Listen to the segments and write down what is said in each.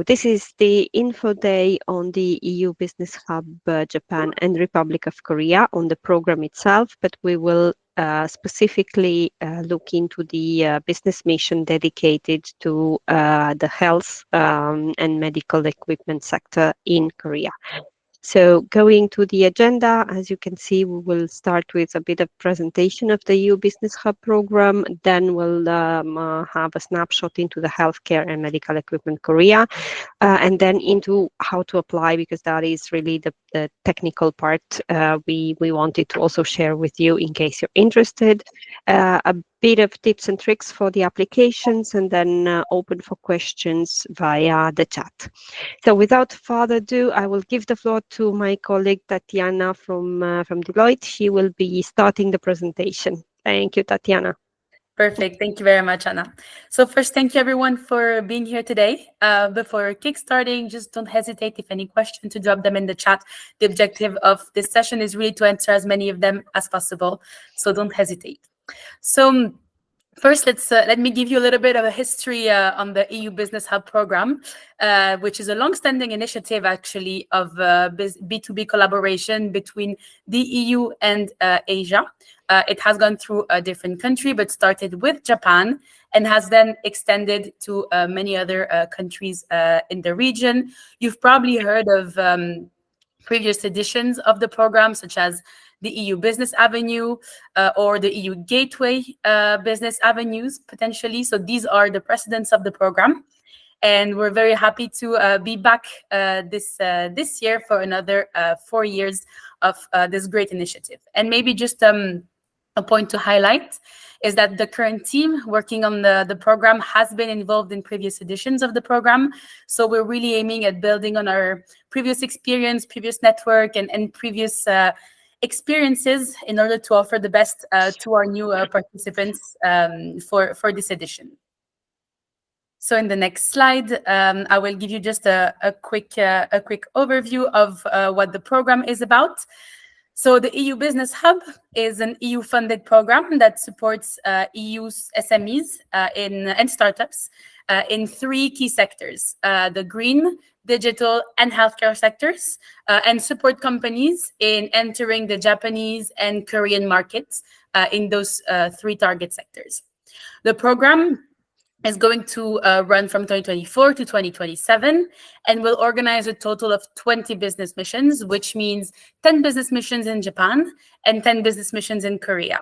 So this is the info day on the EU Business Hub Japan and Republic of Korea on the program itself, but we will specifically look into the business mission dedicated to the health and medical equipment sector in Korea. So going to the agenda, as you can see, we will start with a bit of presentation of the EU Business Hub program. Then we'll have a snapshot into the healthcare and medical equipment Korea, and then into how to apply, because that is really the technical part we wanted to also share with you in case you're interested. A bit of tips and tricks for the applications, and then open for questions via the chat. So without further ado, I will give the floor to my colleague Tatiana from Deloitte. She will be starting the presentation. Thank you, Tatiana. Perfect. Thank you very much, Anna. So first, thank you everyone for being here today. Before kickstarting, just don't hesitate if any question to drop them in the chat. The objective of this session is really to answer as many of them as possible. So don't hesitate. So first, let me give you a little bit of a history on the EU Business Hub program, which is a long-standing initiative, actually, of B2B collaboration between the EU and Asia. It has gone through a different country, but started with Japan and has then extended to many other countries in the region. You've probably heard of previous editions of the program, such as the EU Business Avenue or the EU Gateway Business Avenues, potentially. So these are the precedents of the program. And we're very happy to be back this year for another 4 years of this great initiative. And maybe just a point to highlight is that the current team working on the program has been involved in previous editions of the program. So we're really aiming at building on our previous experience, previous network, and previous experiences in order to offer the best to our new participants for this edition. So in the next slide, I will give you just a quick overview of what the program is about. So the EU Business Hub is an EU-funded program that supports EU's SMEs and startups in 3 key sectors: the green, digital, and healthcare sectors, and support companies in entering the Japanese and Korean markets in those 3 target sectors. The program is going to run from 2024 to 2027 and will organize a total of 20 business missions, which means 10 business missions in Japan and 10 business missions in Korea.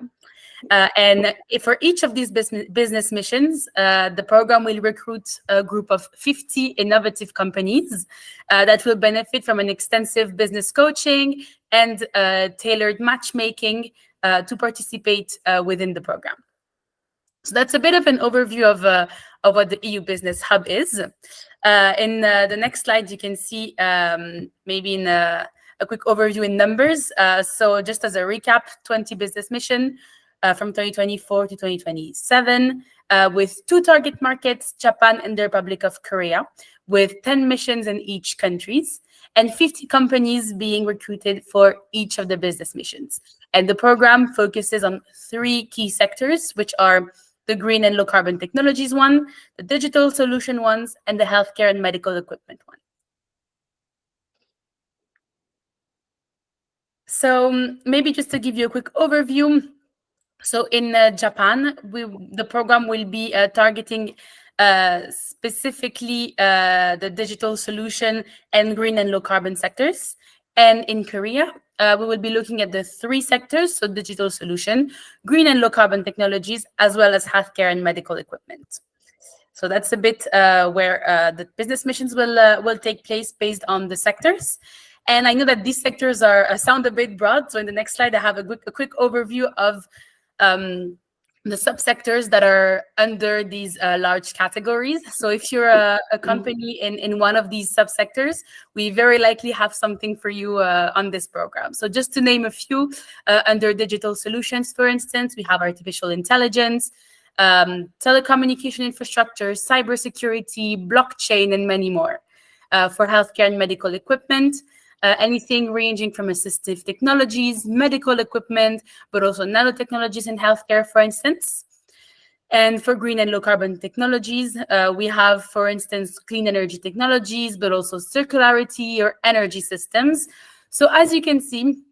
And for each of these business missions, the program will recruit a group of 50 innovative companies that will benefit from an extensive business coaching and tailored matchmaking to participate within the program. So that's a bit of an overview of what the EU Business Hub is. In the next slide, you can see maybe in a quick overview in numbers. So just as a recap, 20 business mission from 2024 to 2027, with 2 target markets, Japan and the Republic of Korea, with 10 missions in each countries, and 50 companies being recruited for each of the business missions. And the program focuses on 3 key sectors, which are the green and low carbon technologies one, the digital solution ones, and the healthcare and medical equipment one. So maybe just to give you a quick overview. So in Japan, the program will be targeting specifically the digital solution and green and low carbon sectors. And in Korea, we will be looking at the 3 sectors, so digital solution, green and low carbon technologies, as well as healthcare and medical equipment. So that's a bit where the business missions will take place based on the sectors. And I know that these sectors sound a bit broad. So in the next slide, I have a quick overview of the subsectors that are under these large categories. So if you're a company in one of these subsectors, we very likely have something for you on this program. So just to name a few, under digital solutions, for instance, we have artificial intelligence, telecommunication infrastructure, cybersecurity, blockchain, and many more. For healthcare and medical equipment, anything ranging from assistive technologies, medical equipment, but also nanotechnologies in healthcare, for instance. And for green and low carbon technologies, we have, for instance, clean energy technologies, but also circularity or energy systems. So as you can see,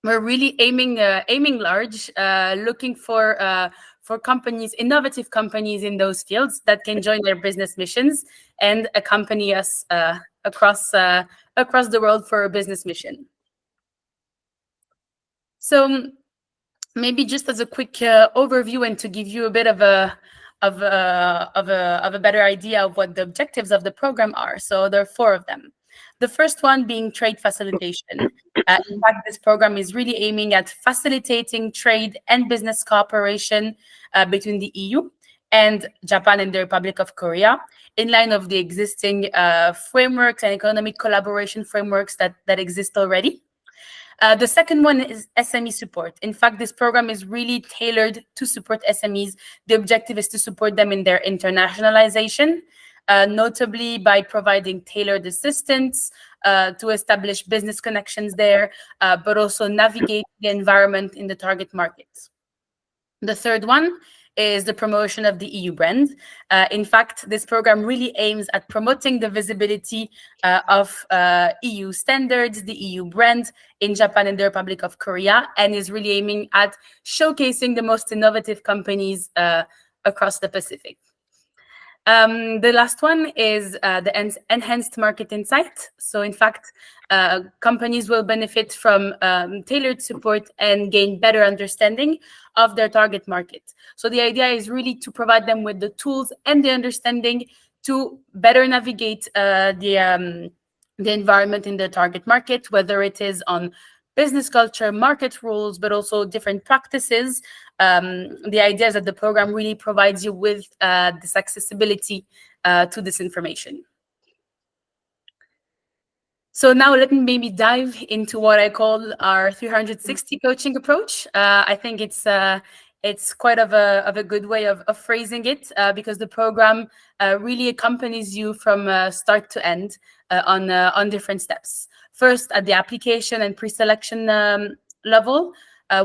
we're really aiming large, looking for companies, innovative companies in those fields that can join their business missions and accompany us across the world for a business mission. So maybe just as a quick overview and to give you a bit of a better idea of what the objectives of the program are. So there are 4 of them. The first one being trade facilitation. In fact, this program is really aiming at facilitating trade and business cooperation between the EU and Japan and the Republic of Korea, in line of the existing frameworks and economic collaboration frameworks that exist already. The second one is SME support. In fact, this program is really tailored to support SMEs. The objective is to support them in their internationalization, notably by providing tailored assistance to establish business connections there, but also navigate the environment in the target markets. The third one is the promotion of the EU brand. In fact, this program really aims at promoting the visibility of EU standards, the EU brand in Japan and the Republic of Korea, and is really aiming at showcasing the most innovative companies across the Pacific. The last one is the enhanced market insight. So in fact, companies will benefit from tailored support and gain better understanding of their target market. So the idea is really to provide them with the tools and the understanding to better navigate the environment in the target market, whether it is on business culture, market rules, but also different practices. The idea is that the program really provides you with this accessibility to this information. So now let me maybe dive into what I call our 360 coaching approach. I think it's quite of a good way of phrasing it, because the program really accompanies you from start to end on different steps. First, at the application and pre-selection level,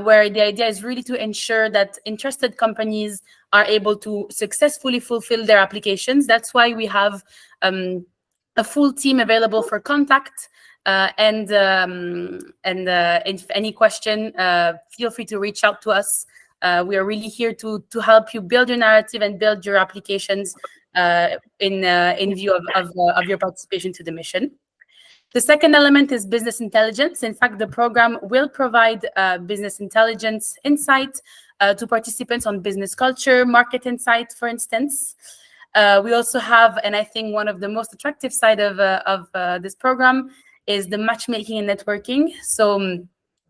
where the idea is really to ensure that interested companies are able to successfully fulfill their applications. That's why we have a full team available for contact. And if any question, feel free to reach out to us. We are really here to help you build your narrative and build your applications in view of your participation to the mission. The second element is business intelligence. In fact, the program will provide business intelligence insight to participants on business culture, market insight, for instance. We also have, and I think one of the most attractive side of this program is the matchmaking and networking. So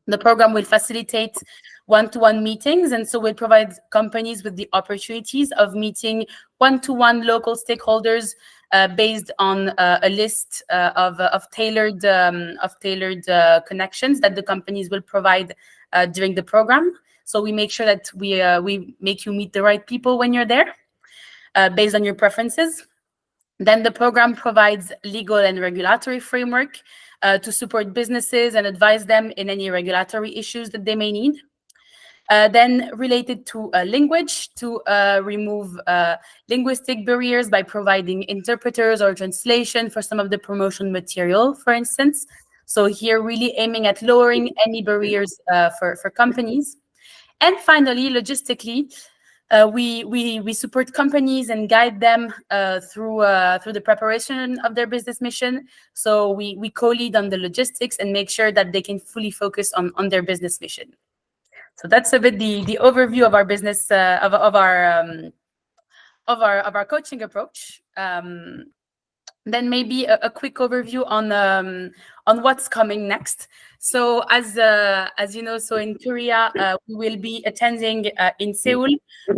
the program will facilitate one-to-one meetings, and so will provide companies with the opportunities of meeting one-to-one local stakeholders based on a list of tailored connections that the companies will provide during the program. So we make sure that we make you meet the right people when you're there, based on your preferences. Then the program provides legal and regulatory framework to support businesses and advise them in any regulatory issues that they may need. Then related to language, to remove linguistic barriers by providing interpreters or translation for some of the promotion material, for instance. So here really aiming at lowering any barriers for companies. And finally, logistically, we support companies and guide them through the preparation of their business mission. So we co-lead on the logistics and make sure that they can fully focus on their business mission. So that's a bit the overview of our business of our coaching approach. Then maybe a quick overview on what's coming next. So as you know, so in Korea, we will be attending in Seoul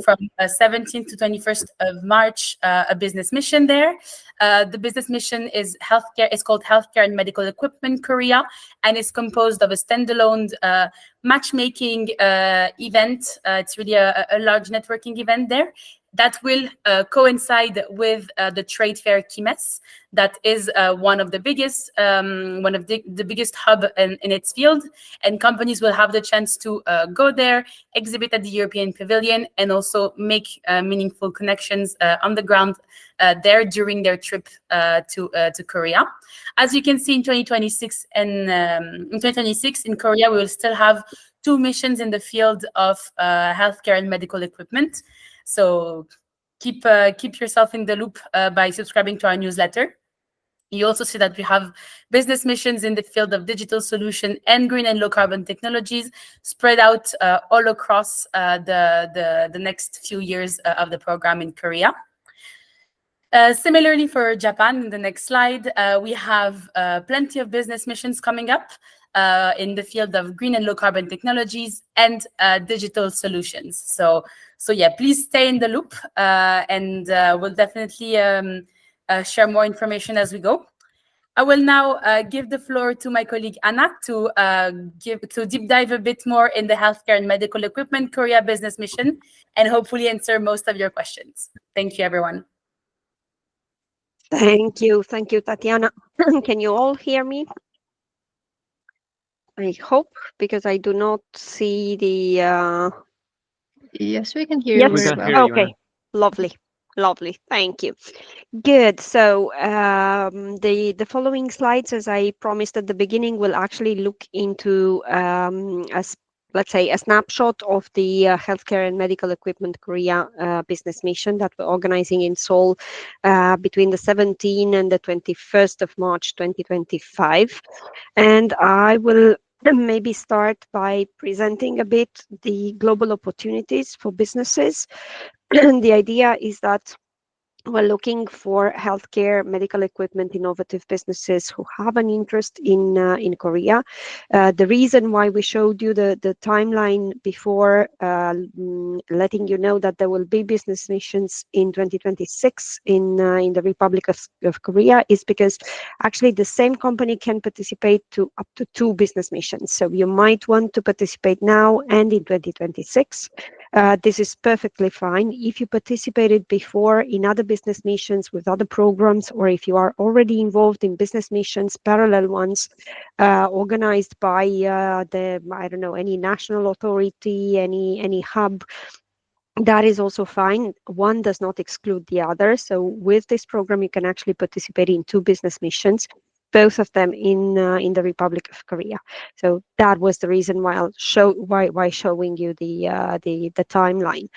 from 17th to 21st of March a business mission there. The business mission is healthcare. It's called Healthcare and Medical Equipment Korea, and it's composed of a standalone matchmaking event. It's really a large networking event there. That will coincide with the trade fair KIMES. That is one of the biggest the biggest hub in its field, and companies will have the chance to go there, exhibit at the European Pavilion, and also make meaningful connections on the ground there during their trip to Korea. As you can see, in 2026 and in 2026 in Korea, we will still have 2 missions in the field of healthcare and medical equipment. So keep yourself in the loop by subscribing to our newsletter. You also see that we have business missions in the field of digital solution and green and low carbon technologies spread out all across the next few years of the program in Korea. Similarly for Japan, in the next slide, we have plenty of business missions coming up in the field of green and low carbon technologies and digital solutions. So yeah, please stay in the loop, and we'll definitely share more information as we go. I will now give the floor to my colleague Anna to deep dive a bit more in the healthcare and medical equipment Korea business mission, and hopefully answer most of your questions. Thank you, everyone. Thank you, Tatiana. Can you all hear me? I hope, because I do not see the. Yes, we can hear Yes? you very well. Hear you, Okay, lovely. Thank you. Good. So the following slides, as I promised at the beginning, will actually look into let's say a snapshot of the healthcare and medical equipment Korea business mission that we're organizing in Seoul between the 17th and the 21st of March 2025. And I will maybe start by presenting a bit the global opportunities for businesses. The idea is that we're looking for healthcare, medical equipment, innovative businesses who have an interest in Korea. The reason why we showed you the timeline before, letting you know that there will be business missions in 2026 in the Republic of Korea, is because actually the same company can participate to up to 2 business missions. So you might want to participate now and in 2026. This is perfectly fine. If you participated before in other business missions with other programs, or if you are already involved in business missions, parallel ones, organized by any national authority, any hub, that is also fine. One does not exclude the other. So with this program, you can actually participate in 2 business missions, both of them in the Republic of Korea. So that was the reason why showing you the timeline.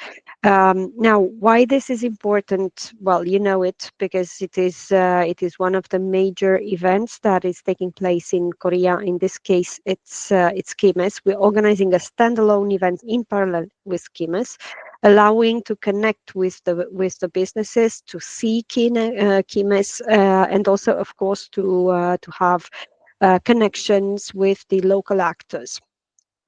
Now, why this is important? Well, you know it, because it is one of the major events that is taking place in Korea. In this case, it's KIMES. We're organizing a standalone event in parallel with KIMES, allowing to connect with the businesses, to see KIMES, and also, of course, to have connections with the local actors.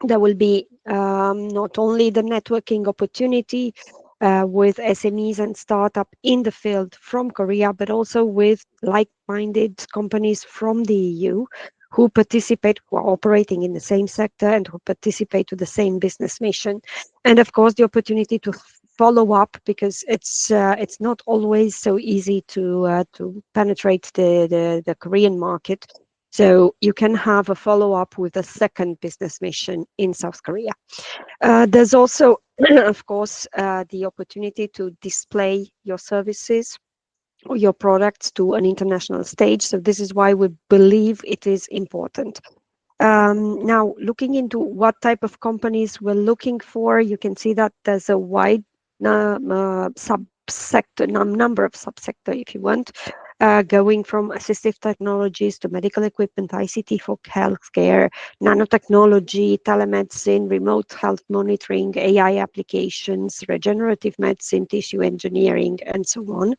There will be not only the networking opportunity with SMEs and startup in the field from Korea, but also with like-minded companies from the EU who participate, who are operating in the same sector and who participate to the same business mission. And of course, the opportunity to follow up, because it's not always so easy to penetrate the Korean market. So you can have a follow-up with a second business mission in South Korea. There's also, of course, the opportunity to display your services or your products to an international stage. So this is why we believe it is important. Now, looking into what type of companies we're looking for, you can see that there's a wide subsector, number of subsector, if you want, going from assistive technologies to medical equipment, ICT for healthcare, nanotechnology, telemedicine, remote health monitoring, AI applications, regenerative medicine, tissue engineering, and so on.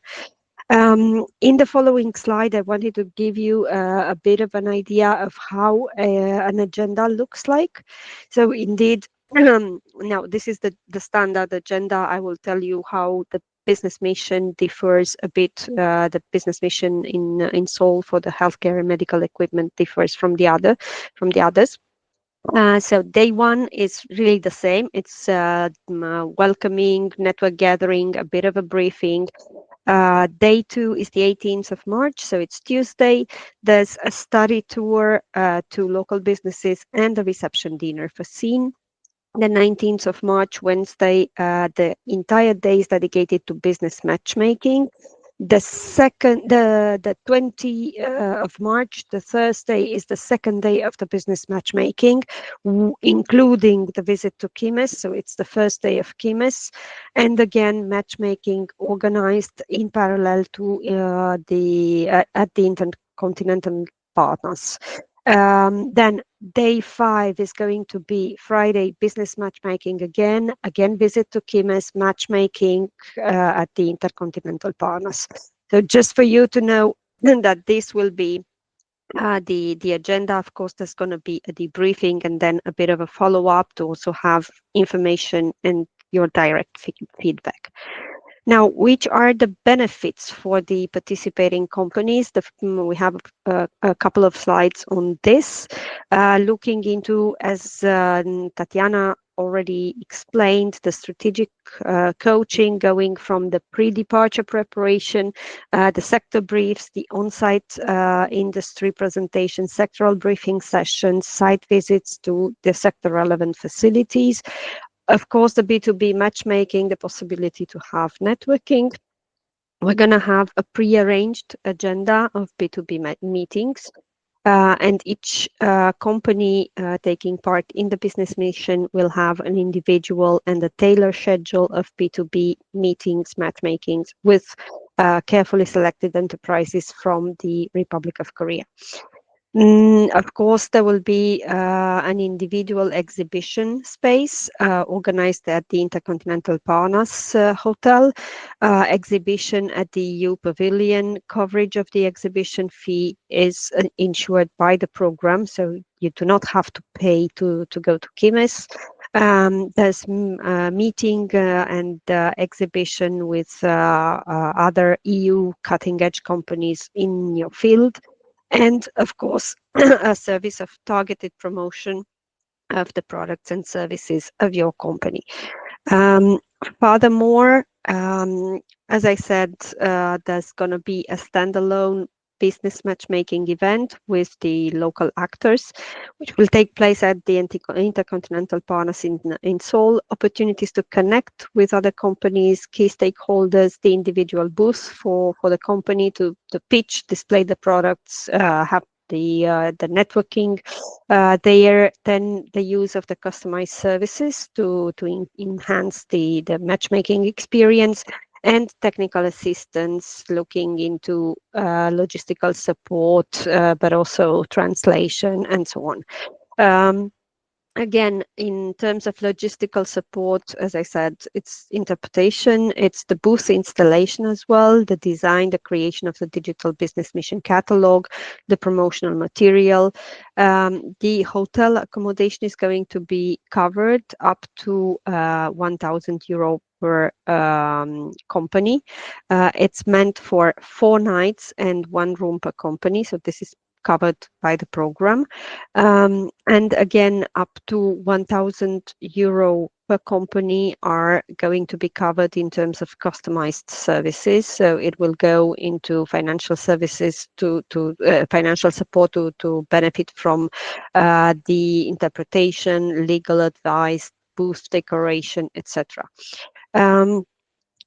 In the following slide, I wanted to give you a bit of an idea of how an agenda looks like. So indeed, now this is the standard agenda. I will tell you how the business mission differs a bit. The business mission in Seoul for the healthcare and medical equipment differs from the others. So day one is really the same. It's welcoming, network gathering, a bit of a briefing. Day two is the 18th of March, so it's Tuesday. There's a study tour to local businesses and a reception dinner for Scene. The 19th of March, Wednesday, the entire day is dedicated to business matchmaking. The 20th of March, the Thursday, is the second day of the business matchmaking, including the visit to Kimes. So it's the first day of Kimes, and again matchmaking organized in parallel to the at the Intercontinental Partners. Then day 5 is going to be Friday business matchmaking again visit to Kimes, matchmaking at the Intercontinental Partners. So just for you to know that this will be the agenda. Of course, there's going to be a debriefing and then a bit of a follow-up to also have information and your direct feedback. Now, which are the benefits for the participating companies? We have a couple of slides on this, looking into, as Tatiana already explained, the strategic coaching, going from the pre-departure preparation, the sector briefs, the on-site industry presentation, sectoral briefing sessions, site visits to the sector relevant facilities. Of course, the B2B matchmaking, the possibility to have networking. We're going to have a pre-arranged agenda of B2B meetings, and each company taking part in the business mission will have an individual and a tailored schedule of B2B meetings, matchmakings with carefully selected enterprises from the Republic of Korea. Of course, there will be an individual exhibition space organized at the Intercontinental Partners Hotel, exhibition at the EU Pavilion. Coverage of the exhibition fee is insured by the program, so you do not have to pay to go to Kimes. There's a meeting and exhibition with other EU cutting-edge companies in your field. And of course, a service of targeted promotion of the products and services of your company. Furthermore, as I said, there's going to be a standalone business matchmaking event with the local actors, which will take place at the Intercontinental Partners in Seoul. Opportunities to connect with other companies, key stakeholders, the individual booths for the company to pitch, display the products, have the networking there, then the use of the customized services to enhance the matchmaking experience, and technical assistance looking into logistical support, but also translation and so on. Again, in terms of logistical support, as I said, it's interpretation, it's the booth installation as well, the design, the creation of the digital business mission catalog, the promotional material. The hotel accommodation is going to be covered up to €1,000 per company. It's meant for 4 nights and 1 room per company. So this is covered by the program. And again, up to €1,000 per company are going to be covered in terms of customized services. So it will go into financial services to financial support to benefit from the interpretation, legal advice, booth decoration, etc.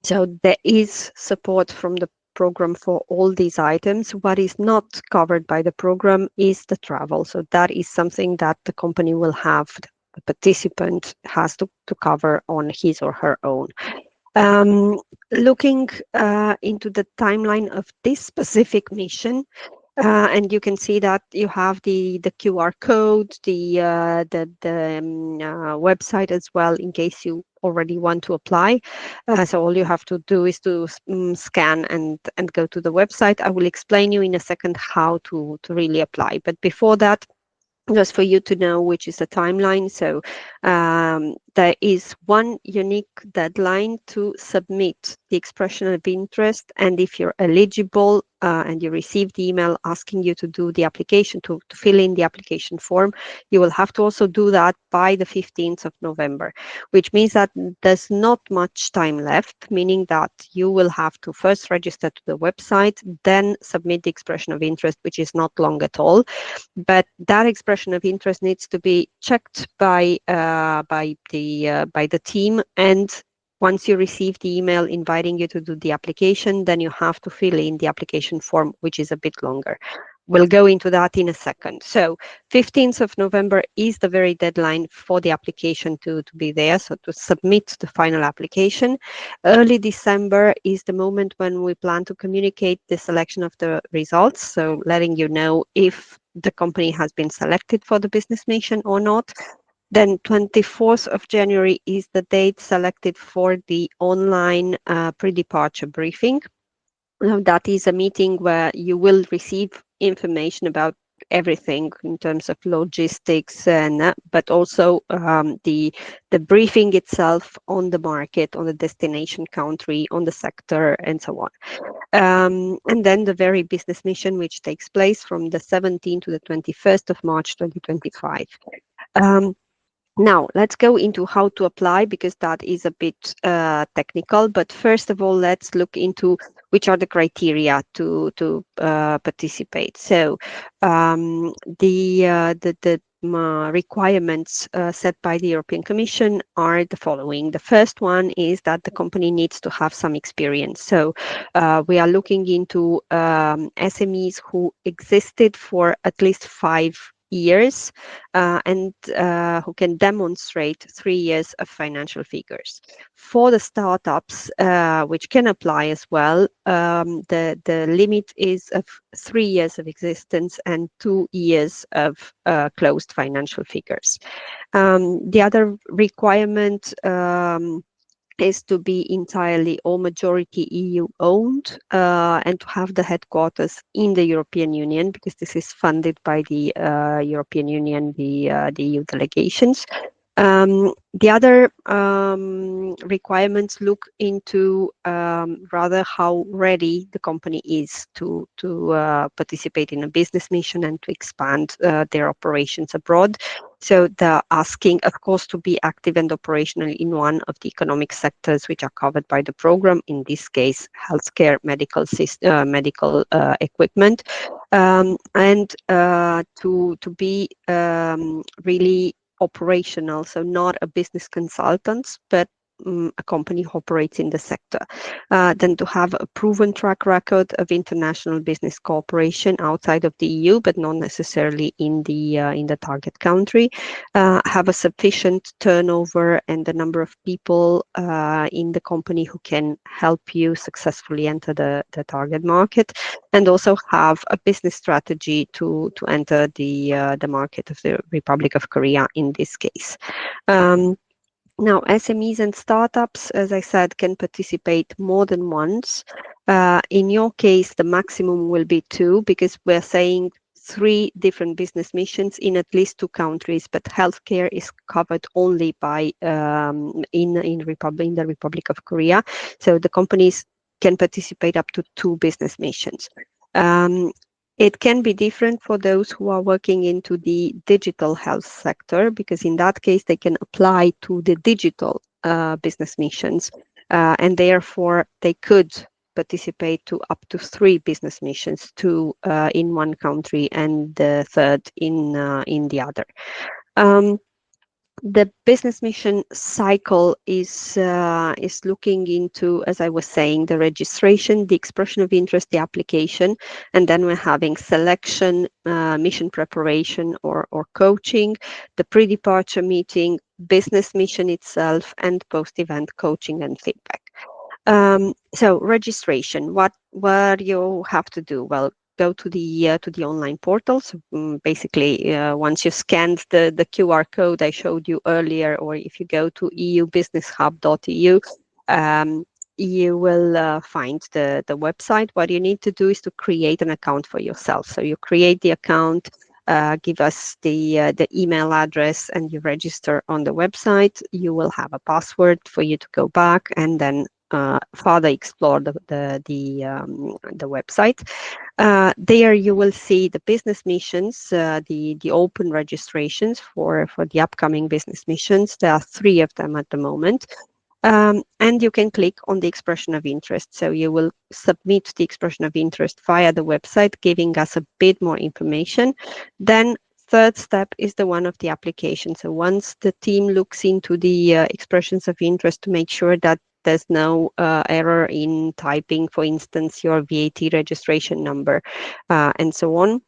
So there is support from the program for all these items. What is not covered by the program is the travel. So that is something that the company will have, the participant has to cover on his or her own. Looking into the timeline of this specific mission, and you can see that you have the QR code, the website as well, in case you already want to apply. So all you have to do is to scan and go to the website. I will explain you in a second how to really apply. But before that, just for you to know which is the timeline. So there is one unique deadline to submit the expression of interest, and if you're eligible, and you receive the email asking you to do the application, to fill in the application form, you will have to also do that by the 15th of November, which means that there's not much time left, meaning that you will have to first register to the website, then submit the expression of interest, which is not long at all. But that expression of interest needs to be checked by the team, and once you receive the email inviting you to do the application, then you have to fill in the application form, which is a bit longer. We'll go into that in a second. So 15th of November is the very deadline for the application to be there, so to submit the final application. Early December is the moment when we plan to communicate the selection of the results, so letting you know if the company has been selected for the business mission or not. Then 24th of January is the date selected for the online pre-departure briefing. That is a meeting where you will receive information about everything in terms of logistics, and but also the briefing itself on the market, on the destination country, on the sector, and so on. And then the very business mission, which takes place from the 17th to the 21st of March 2025. Now, let's go into how to apply, because that is a bit technical. But first of all, let's look into which are the criteria to participate. So the requirements set by the European Commission are the following. The first one is that the company needs to have some experience. So we are looking into SMEs who existed for at least 5 years and who can demonstrate 3 years of financial figures. For the startups, which can apply as well, the limit is of 3 years of existence and 2 years of closed financial figures. The other requirement is to be entirely or majority EU owned, and to have the headquarters in the European Union, because this is funded by the European Union, the EU delegations. The other requirements look into rather how ready the company is to participate in a business mission and to expand their operations abroad. So they're asking, of course, to be active and operational in one of the economic sectors which are covered by the program, in this case, healthcare, medical equipment, and to be really operational, so not a business consultant, but a company who operates in the sector. Then to have a proven track record of international business cooperation outside of the EU, but not necessarily in the target country. Have a sufficient turnover and the number of people in the company who can help you successfully enter the target market, and also have a business strategy to enter the market of the Republic of Korea in this case. Now, SMEs and startups, as I said, can participate more than once. In your case, the maximum will be 2, because we're saying 3 different business missions in at least 2 countries, but healthcare is covered only by in the Republic of Korea. So the companies can participate up to 2 business missions. It can be different for those who are working into the digital health sector, because in that case, they can apply to the digital business missions, and therefore they could participate to up to 3 business missions, 2 in one country and the third in the other. The business mission cycle is looking into, as I was saying, the registration, the expression of interest, the application, and then we're having selection, mission preparation or coaching, the pre-departure meeting, business mission itself, and post-event coaching and feedback. So registration, what you have to do? Well, go to the online portal. So basically, once you scanned the QR code I showed you earlier, or if you go to eubusinesshub.eu, you will find the website. What you need to do is to create an account for yourself. So you create the account, give us the email address, and you register on the website. You will have a password for you to go back, and then further explore the website. There you will see the business missions, the open registrations for the upcoming business missions. There are 3 of them at the moment. And you can click on the expression of interest. So you will submit the expression of interest via the website, giving us a bit more information. Then third step is the one of the application. So once the team looks into the expressions of interest to make sure that there's no error in typing, for instance, your VAT registration number and so on,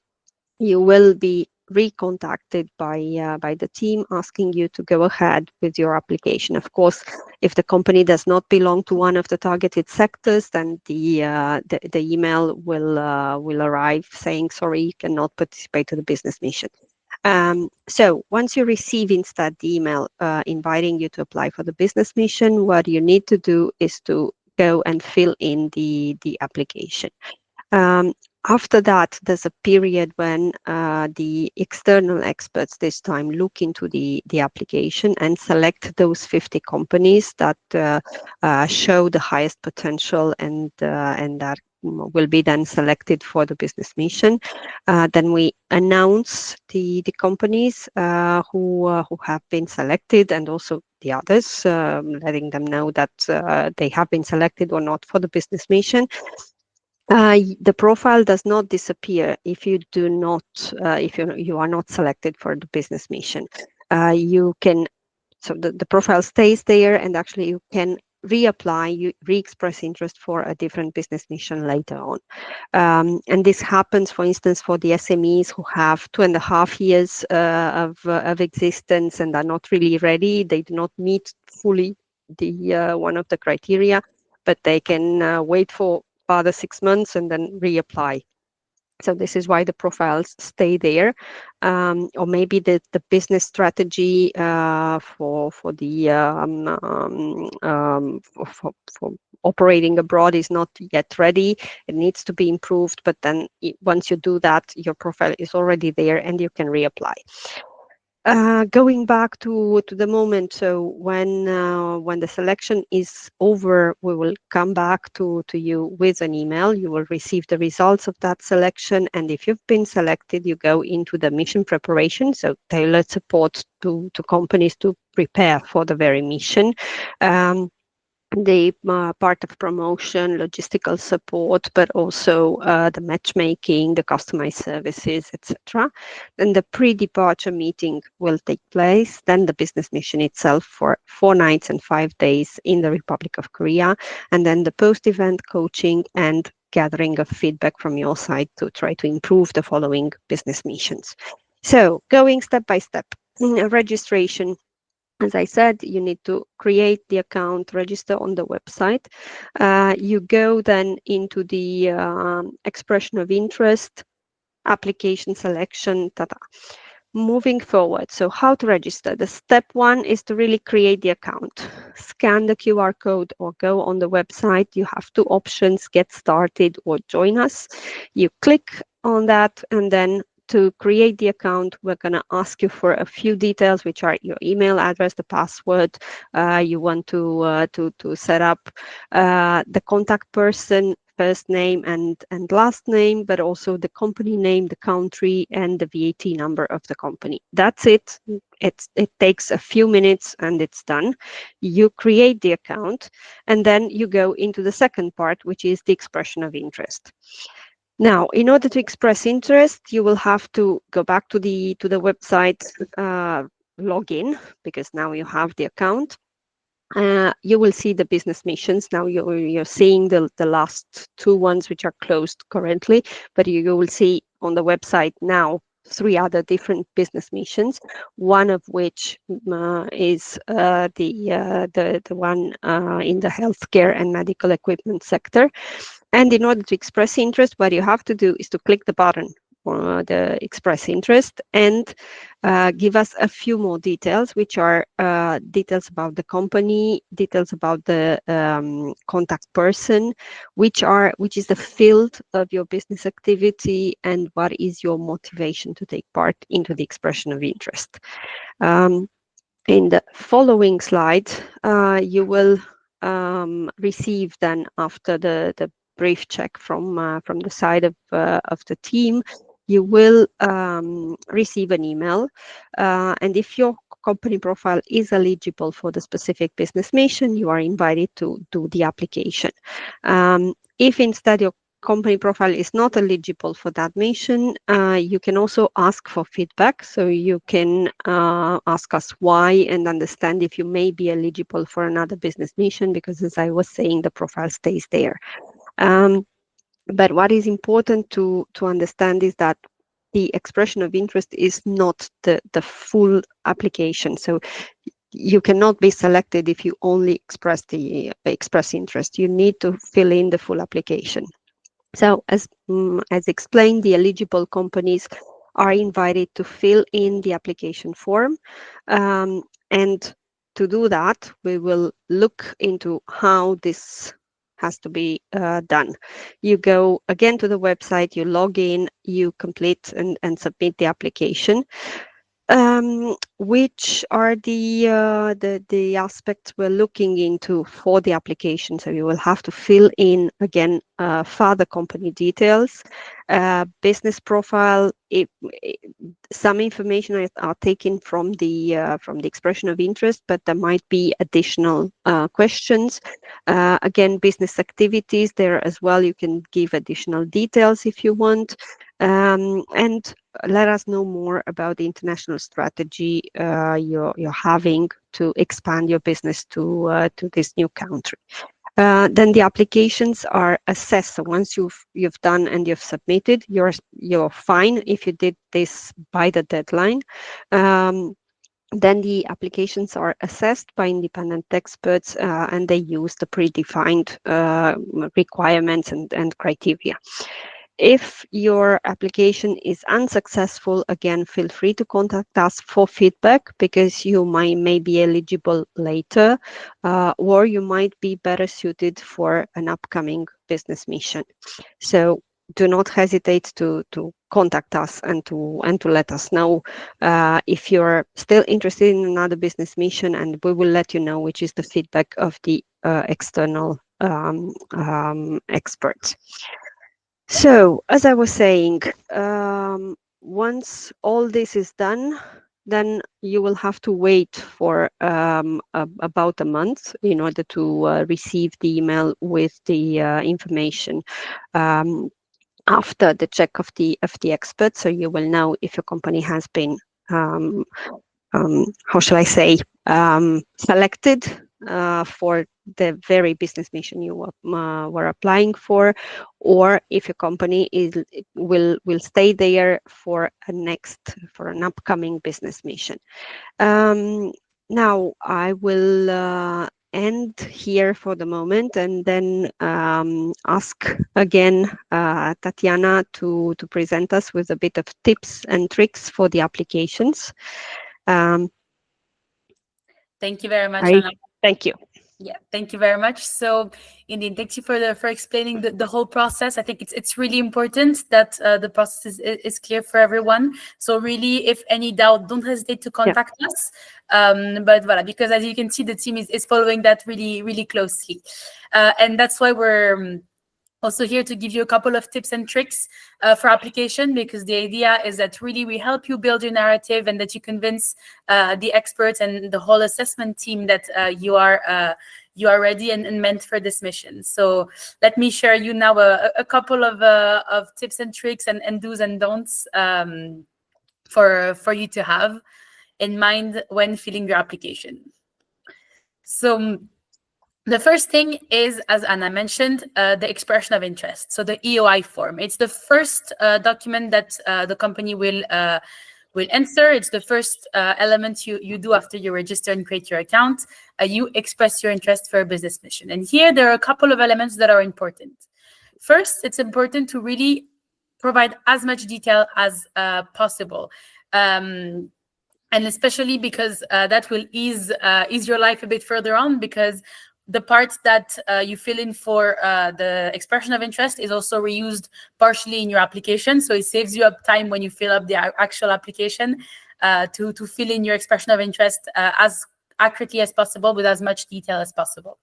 you will be recontacted by the team asking you to go ahead with your application. Of course, if the company does not belong to one of the targeted sectors, then the email will arrive saying, sorry, you cannot participate to the business mission. So once you receive instead the email inviting you to apply for the business mission, what you need to do is to go and fill in the application. After that, there's a period when the external experts this time look into the application and select those 50 companies that show the highest potential and that will be then selected for the business mission. Then we announce the companies who have been selected, and also the others, letting them know that they have been selected or not for the business mission. The profile does not disappear if you do not, if you are not selected for the business mission. You can, so the profile stays there, and actually you can reapply, you re-express interest for a different business mission later on. And this happens, for instance, for the SMEs who have 2.5 years of existence and are not really ready. They do not meet fully the one of the criteria, but they can wait for further 6 months and then reapply. So this is why the profiles stay there, or maybe the business strategy for operating abroad is not yet ready. It needs to be improved, but then once you do that, your profile is already there and you can reapply. Going back to the moment, so when the selection is over, we will come back to you with an email. You will receive the results of that selection, and if you've been selected, you go into the mission preparation, so tailored support to companies to prepare for the very mission. The part of promotion, logistical support, but also the matchmaking, the customized services, etc. Then the pre-departure meeting will take place. Then the business mission itself for 4 nights and 5 days in the Republic of Korea. And then the post-event coaching and gathering of feedback from your side to try to improve the following business missions. So going step by step, registration. As I said, you need to create the account, register on the website. You go then into the expression of interest, application selection, Moving forward, so how to register? The step 1 is to really create the account. Scan the QR code or go on the website. You have 2 options, get started or join us. You click on that, and then to create the account, we're going to ask you for a few details, which are your email address, the password you want to set up, the contact person, first name and last name, but also the company name, the country, and the VAT number of the company. That's it. It takes a few minutes and it's done. You create the account, and then you go into the second part, which is the expression of interest. Now, in order to express interest, you will have to go back to the website, log in, because now you have the account. You will see the business missions. Now you're seeing the last 2 ones which are closed currently, but you will see on the website now 3 other different business missions, one of which is the one in the healthcare and medical equipment sector. And in order to express interest, what you have to do is to click the button for the express interest and give us a few more details, which are details about the company, details about the contact person, which is the field of your business activity, and what is your motivation to take part into the expression of interest. In the following slide, you will receive then after the brief check from the side of the team, you will receive an email, and if your company profile is eligible for the specific business mission, you are invited to do the application. If instead your company profile is not eligible for that mission, you can also ask for feedback. So you can ask us why and understand if you may be eligible for another business mission, because as I was saying, the profile stays there. But what is important to understand is that the expression of interest is not the full application. So you cannot be selected if you only express interest. You need to fill in the full application. So as explained, the eligible companies are invited to fill in the application form. And to do that, we will look into how this has to be done. You go again to the website, you log in, you complete and submit the application. Which are the aspects we're looking into for the application? So you will have to fill in again further company details, business profile. Some information are taken from the expression of interest, but there might be additional questions. Again, business activities there as well. You can give additional details if you want, and let us know more about the international strategy you're having to expand your business to this new country. Then the applications are assessed. So once you've done and you've submitted, you're fine if you did this by the deadline. Then the applications are assessed by independent experts, and they use the predefined requirements and criteria. If your application is unsuccessful, again, feel free to contact us for feedback, because you may be eligible later, or you might be better suited for an upcoming business mission. So do not hesitate to contact us and to let us know if you're still interested in another business mission, and we will let you know which is the feedback of the external experts. So, as I was saying, once all this is done, then you will have to wait for about a month in order to receive the email with the information after the check of the expert. So you will know if your company has been, how shall I say, selected for the very business mission you were applying for, or if your company will stay there for an upcoming business mission. Now I will end here for the moment, and then ask again Tatiana to present us with a bit of tips and tricks for the applications. Thank you very much, Anna. Thank you. Yeah, thank you very much. So, indeed, thank you for explaining the whole process. I think it's really important that the process is clear for everyone. So, really, if any doubt, don't hesitate to contact us. But voilà, because as you can see, the team is following that really closely, and that's why we're also here to give you a couple of tips and tricks for application, because the idea is that really we help you build your narrative, and that you convince the experts and the whole assessment team that you are ready and meant for this mission. So let me share you now a couple of tips and tricks and do's and don'ts for you to have in mind when filling your application. So the first thing is, as Anna mentioned, the expression of interest. So the EOI form. It's the first document that the company will answer. It's the first element you do after you register and create your account. You express your interest for a business mission. And here there are a couple of elements that are important. First, it's important to really provide as much detail as possible. And especially because that will ease your life a bit further on, because the part that you fill in for the expression of interest is also reused partially in your application. So it saves you up time when you fill up the actual application to fill in your expression of interest as accurately as possible with as much detail as possible.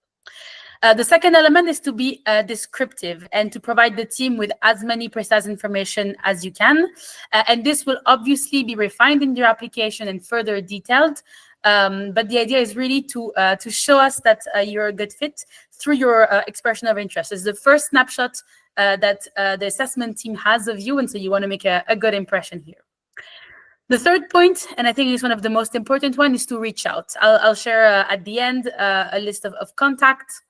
The second element is to be descriptive and to provide the team with as many precise information as you can. And this will obviously be refined in your application and further detailed. But the idea is really to show us that you're a good fit through your expression of interest. It's the first snapshot that the assessment team has of you, and so you want to make a good impression here. The third point, and I think it's one of the most important one, is to reach out. I'll share at the end a list of contacts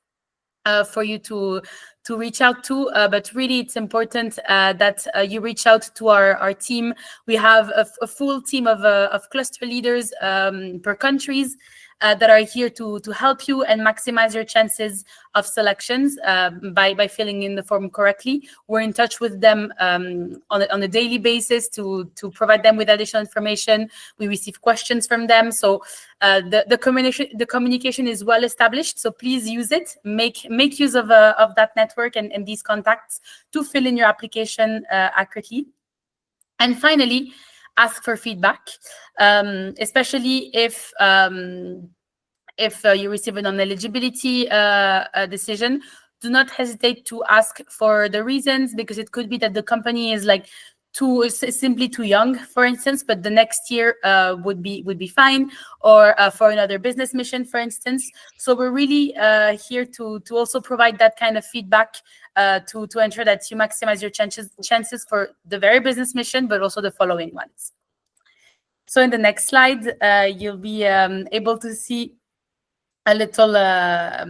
for you to reach out to, but really it's important that you reach out to our team. We have a full team of cluster leaders per countries that are here to help you and maximize your chances of selections by filling in the form correctly. We're in touch with them on a daily basis to provide them with additional information. We receive questions from them. So the communication is well established. So please use it. Make use of that network and these contacts to fill in your application accurately. And finally, ask for feedback, especially if you receive a non-eligibility decision. Do not hesitate to ask for the reasons, because it could be that the company is like simply too young, for instance, but the next year would be fine, or for another business mission, for instance. So we're really here to also provide that kind of feedback to ensure that you maximize your chances for the very business mission, but also the following ones. So in the next slide, you'll be able to see a little, I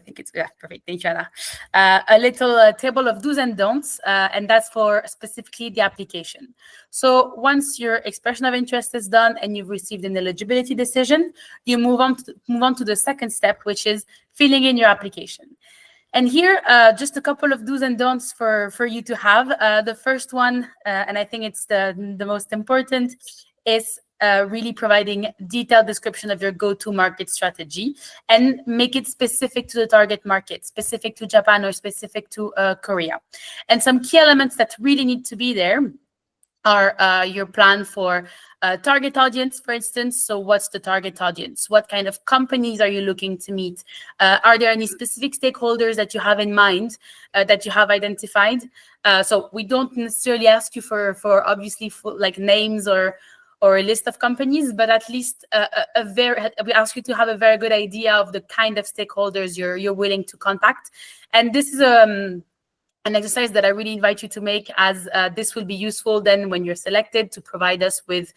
think it's, yeah, perfect. Thank you, Anna. A little table of do's and don'ts, and that's for specifically the application. So once your expression of interest is done and you've received an eligibility decision, you move on to the second step, which is filling in your application. And here, just a couple of do's and don'ts for you to have. The first one, and I think it's the most important, is really providing detailed description of your go-to-market strategy, and make it specific to the target market, specific to Japan or specific to Korea. And some key elements that really need to be there are your plan for target audience, for instance. So what's the target audience? What kind of companies are you looking to meet? Are there any specific stakeholders that you have in mind, that you have identified? So we don't necessarily ask you for obviously like names or a list of companies, but at least we ask you to have a very good idea of the kind of stakeholders you're willing to contact. And this is an exercise that I really invite you to make, as this will be useful then when you're selected to provide us with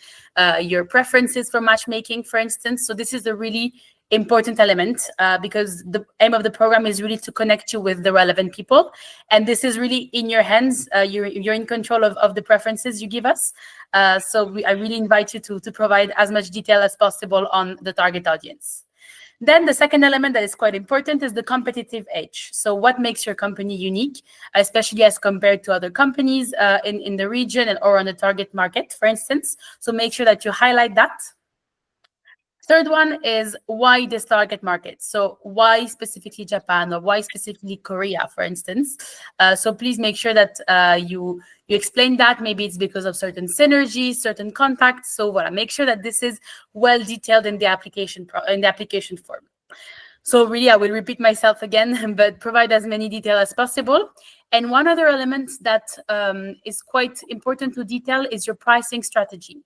your preferences for matchmaking, for instance. So this is a really important element because the aim of the program is really to connect you with the relevant people, and this is really in your hands. You're in control of the preferences you give us. So I really invite you to provide as much detail as possible on the target audience. Then the second element that is quite important is the competitive edge. So what makes your company unique, especially as compared to other companies in the region or on the target market, for instance. So make sure that you highlight that. Third one is why this target market. So why specifically Japan, or why specifically Korea, for instance. So please make sure that you explain that. Maybe it's because of certain synergies, certain contacts. So make sure that this is well detailed in the application form. So really, I will repeat myself again, but provide as many detail as possible. And one other element that is quite important to detail is your pricing strategy.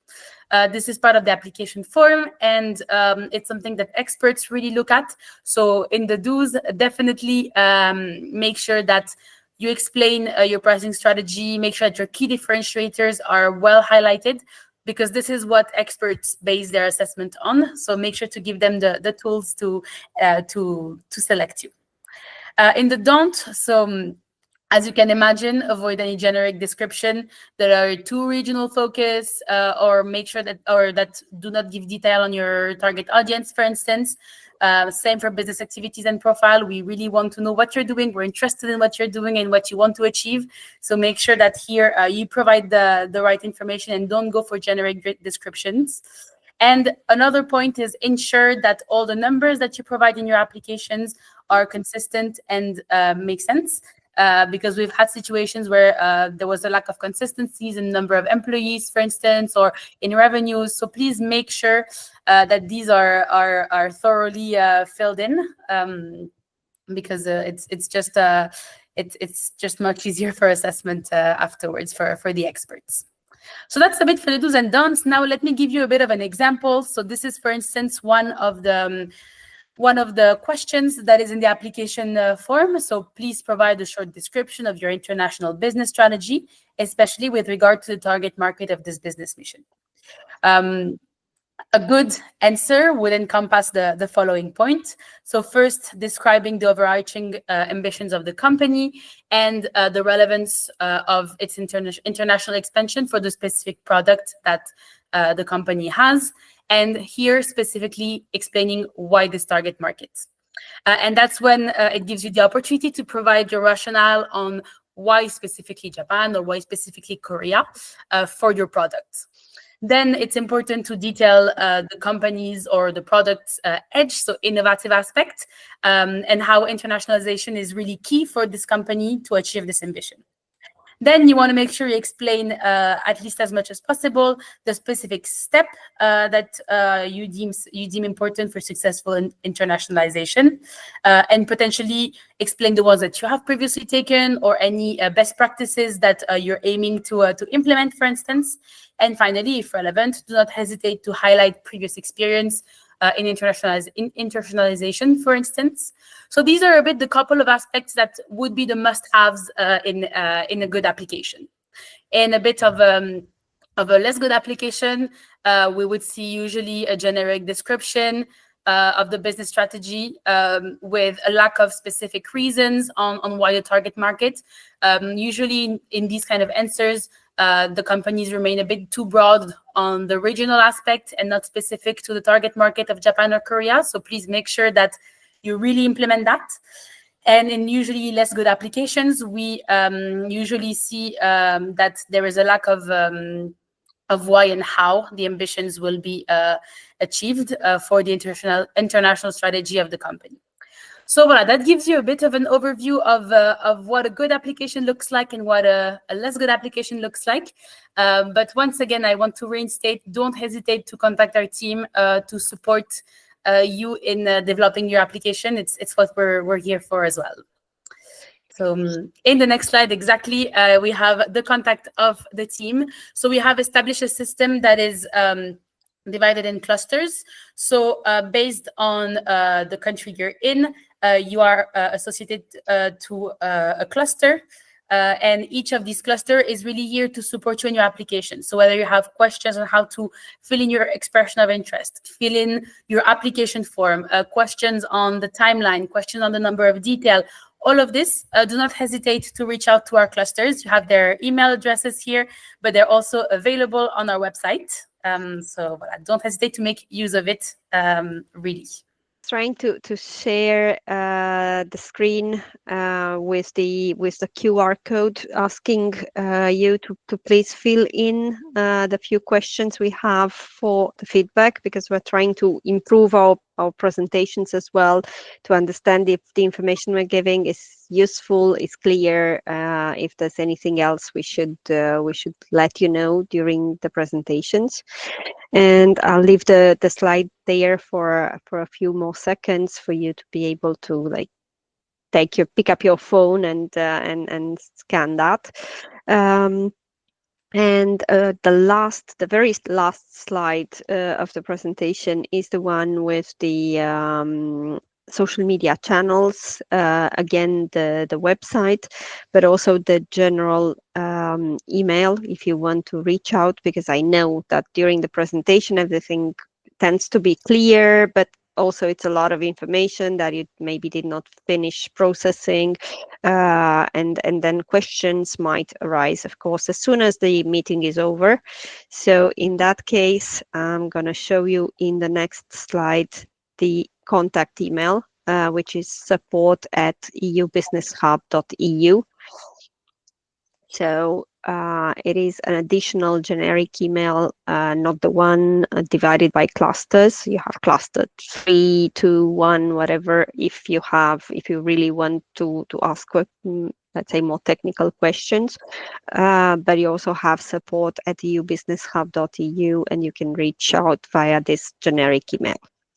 This is part of the application form, and it's something that experts really look at. So in the do's, definitely make sure that you explain your pricing strategy, make sure that your key differentiators are well highlighted, because this is what experts base their assessment on. So make sure to give them the tools to select you. In the don't, so as you can imagine, avoid any generic description that are too regional focus, or make sure that do not give detail on your target audience, for instance. Same for business activities and profile. We really want to know what you're doing. We're interested in what you're doing and what you want to achieve. So make sure that here you provide the right information and don't go for generic descriptions. And another point is ensure that all the numbers that you provide in your applications are consistent and make sense. Because we've had situations where there was a lack of consistencies in number of employees, for instance, or in revenues. So please make sure that these are thoroughly filled in. because it's just much easier for assessment afterwards for the experts. So that's a bit for the do's and don'ts. Now let me give you a bit of an example. So this is, for instance, one of the questions that is in the application form. So please provide a short description of your international business strategy, especially with regard to the target market of this business mission. A good answer would encompass the following point. So first, describing the overarching ambitions of the company and the relevance of its international expansion for the specific product that the company has. And here specifically explaining why this target market. And that's when it gives you the opportunity to provide your rationale on why specifically Japan or why specifically Korea for your product. Then it's important to detail the company's or the product's edge, so innovative aspect, and how internationalization is really key for this company to achieve this ambition. Then you want to make sure you explain at least as much as possible the specific step that you deem important for successful internationalization, and potentially explain the ones that you have previously taken or any best practices that you're aiming to implement, for instance. And finally, if relevant, do not hesitate to highlight previous experience in internationalization, for instance. So these are a bit the couple of aspects that would be the must-haves in a good application. In a bit of a less good application, we would see usually a generic description of the business strategy with a lack of specific reasons on why the target market. Usually in these kind of answers, the companies remain a bit too broad on the regional aspect and not specific to the target market of Japan or Korea. So please make sure that you really implement that. And in usually less good applications, we usually see that there is a lack of why and how the ambitions will be achieved for the international strategy of the company. So voilà, that gives you a bit of an overview of what a good application looks like and what a less good application looks like. But once again, I want to reinstate, don't hesitate to contact our team to support you in developing your application. It's what we're here for as well. So in the next slide, exactly, we have the contact of the team. So we have established a system that is divided in clusters. So based on the country you're in, you are associated to a cluster. And each of these clusters is really here to support you in your application. So whether you have questions on how to fill in your expression of interest, fill in your application form, questions on the timeline, questions on the number of detail, all of this, do not hesitate to reach out to our clusters. You have their email addresses here, but they're also available on our website. So don't hesitate to make use of it, really. Trying to share the screen with the QR code, asking you to please fill in the few questions we have for the feedback, because we're trying to improve our presentations as well, to understand if the information we're giving is useful, is clear. If there's anything else we should let you know during the presentations. And I'll leave the slide there for a few more seconds for you to be able to pick up your phone and scan that. And the very last slide of the presentation is the one with the social media channels, again the website, but also the general email if you want to reach out, because I know that during the presentation everything tends to be clear, but also it's a lot of information that you maybe did not finish processing, and then questions might arise, of course, as soon as the meeting is over. So in that case, I'm going to show you in the next slide the contact email, which is support@eubusinesshub.eu. So it is an additional generic email, not the one divided by clusters. You have cluster 3, 2, 1, whatever. If you really want to ask, let's say, more technical questions, but you also have support@eubusinesshub.eu, and you can reach out via this generic email.